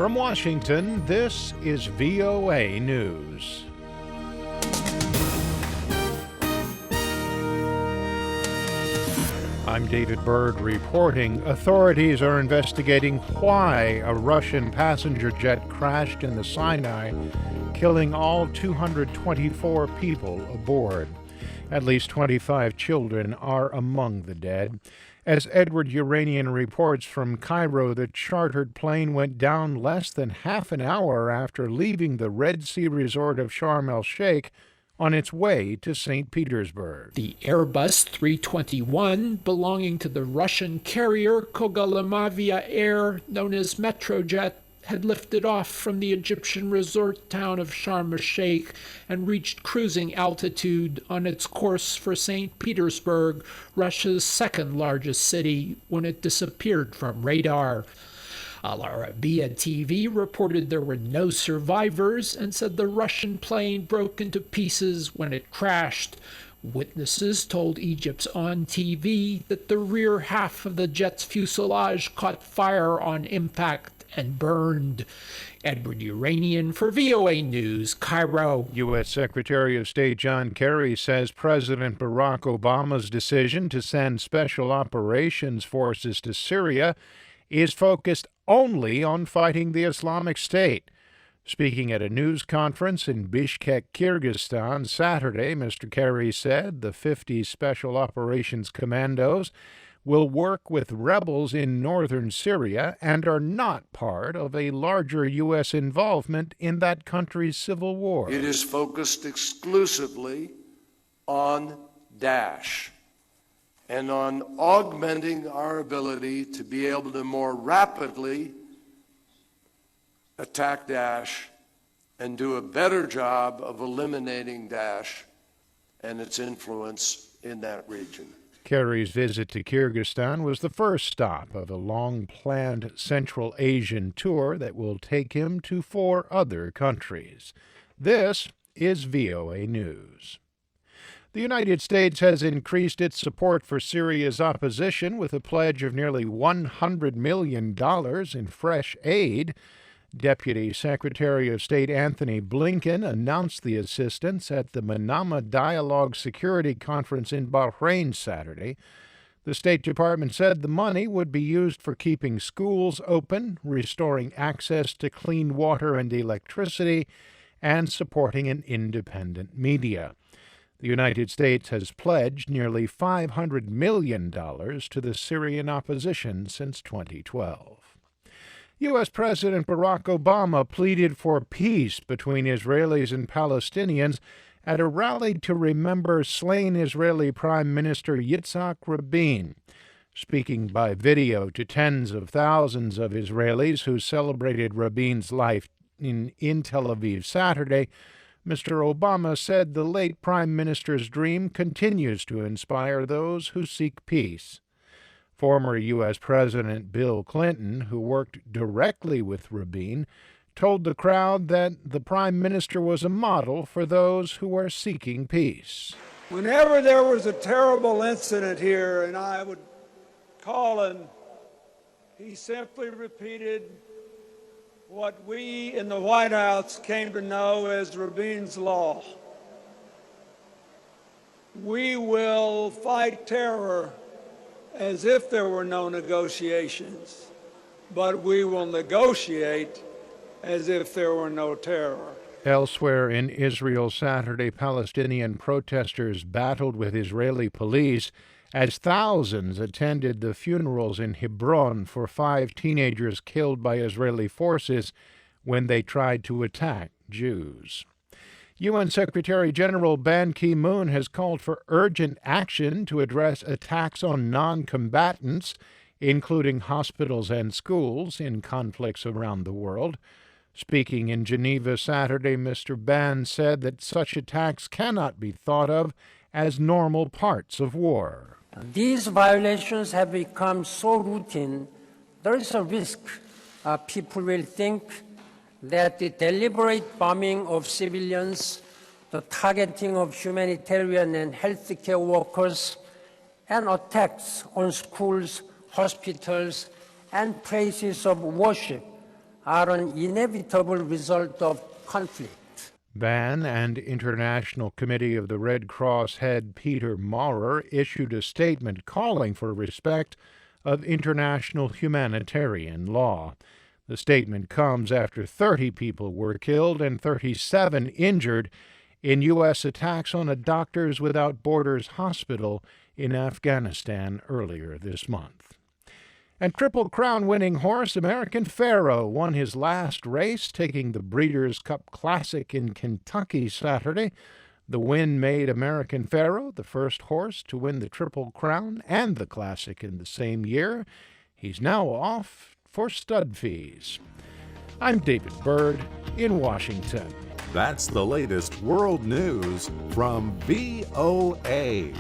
From Washington, this is VOA News. I'm David Byrd reporting. Authorities are investigating why a Russian passenger jet crashed in the Sinai, killing all 224 people aboard. At least 25 children are among the dead. As Edward Yeranian reports from Cairo, the chartered plane went down less than half an hour after leaving the Red Sea resort of Sharm El-Sheikh on its way to St. Petersburg. The Airbus 321, belonging to the Russian carrier Kogalymavia Air, known as Metrojet, had lifted off from the Egyptian resort town of Sharm El-Sheikh and reached cruising altitude on its course for St. Petersburg, Russia's second largest city, when it disappeared from radar. Al-Arabiya TV reported there were no survivors and said the Russian plane broke into pieces when it crashed. Witnesses told Egypt's On TV that the rear half of the jet's fuselage caught fire on impact and burned. Edward Yeranian for VOA News, Cairo. U.S. Secretary of State John Kerry says President Barack Obama's decision to send special operations forces to Syria is focused only on fighting the Islamic State. Speaking at a news conference in Bishkek, Kyrgyzstan, Saturday, Mr. Kerry said the 50 Special Operations Commandos will work with rebels in northern Syria and are not part of a larger U.S. involvement in that country's civil war. It is focused exclusively on Daesh and on augmenting our ability to be able to more rapidly attack Daesh and do a better job of eliminating Daesh and its influence in that region. Kerry's visit to Kyrgyzstan was the first stop of a long-planned Central Asian tour that will take him to 4 other countries. This is VOA News. The United States has increased its support for Syria's opposition with a pledge of nearly $100 million in fresh aid. Deputy Secretary of State Anthony Blinken announced the assistance at the Manama Dialogue Security Conference in Bahrain Saturday. The State Department said the money would be used for keeping schools open, restoring access to clean water and electricity, and supporting an independent media. The United States has pledged nearly $500 million to the Syrian opposition since 2012. U.S. President Barack Obama pleaded for peace between Israelis and Palestinians at a rally to remember slain Israeli Prime Minister Yitzhak Rabin. Speaking by video to tens of thousands of Israelis who celebrated Rabin's life in Tel Aviv Saturday, Mr. Obama said the late Prime Minister's dream continues to inspire those who seek peace. Former U.S. President Bill Clinton, who worked directly with Rabin, told the crowd that the Prime Minister was a model for those who are seeking peace. Whenever there was a terrible incident here and I would call him, he simply repeated what we in the White House came to know as Rabin's Law. We will fight terror as if there were no negotiations, but we will negotiate as if there were no terror. Elsewhere in Israel Saturday, Palestinian protesters battled with Israeli police as thousands attended the funerals in Hebron for 5 teenagers killed by Israeli forces when they tried to attack Jews. UN Secretary General Ban Ki-moon has called for urgent action to address attacks on non-combatants, including hospitals and schools, in conflicts around the world. Speaking in Geneva Saturday, Mr. Ban said that such attacks cannot be thought of as normal parts of war. These violations have become so routine, there is a risk people will think that the deliberate bombing of civilians, the targeting of humanitarian and healthcare workers, and attacks on schools, hospitals, and places of worship are an inevitable result of conflict. Ban and International Committee of the Red Cross head Peter Maurer issued a statement calling for respect of international humanitarian law. The statement comes after 30 people were killed and 37 injured in U.S. attacks on a Doctors Without Borders hospital in Afghanistan earlier this month. And Triple Crown winning horse American Pharoah won his last race, taking the Breeders' Cup Classic in Kentucky Saturday. The win made American Pharoah the first horse to win the Triple Crown and the Classic in the same year. He's now off for stud fees. I'm David Byrd in Washington. That's the latest world news from VOA.